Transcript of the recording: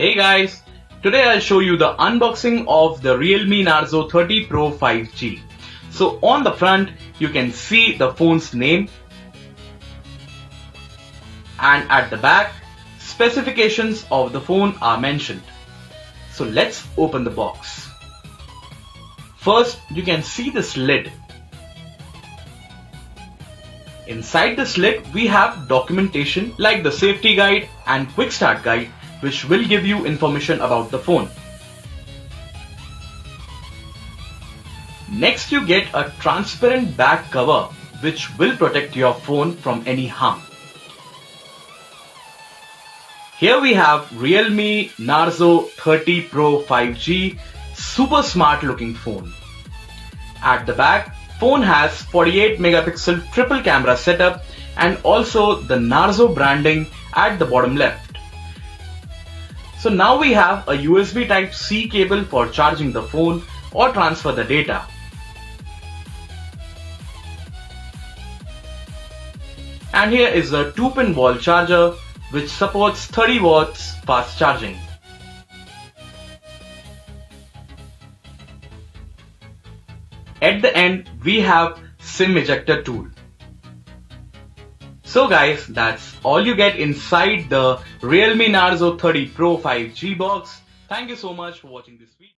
Hey guys, today I'll show you the unboxing of the Realme Narzo 30 Pro 5G. So on the front you can see the phone's name, and at the back specifications of the phone are mentioned. So let's open the box. First you can see this lid. Inside this lid we have documentation like the safety guide and quick start guide, which will give you information about the phone. Next you get a transparent back cover which will protect your phone from any harm. Here we have Realme Narzo 30 Pro 5G, super smart looking phone. At the back, phone has 48 megapixel triple camera setup and also the Narzo branding at the bottom left. So now we have a USB Type-C cable for charging the phone or transfer the data. And here is a 2-pin wall charger which supports 30 watts fast charging. At the end we have SIM ejector tool. So guys, that's all you get inside the Realme Narzo 30 Pro 5G box. Thank you so much for watching this video.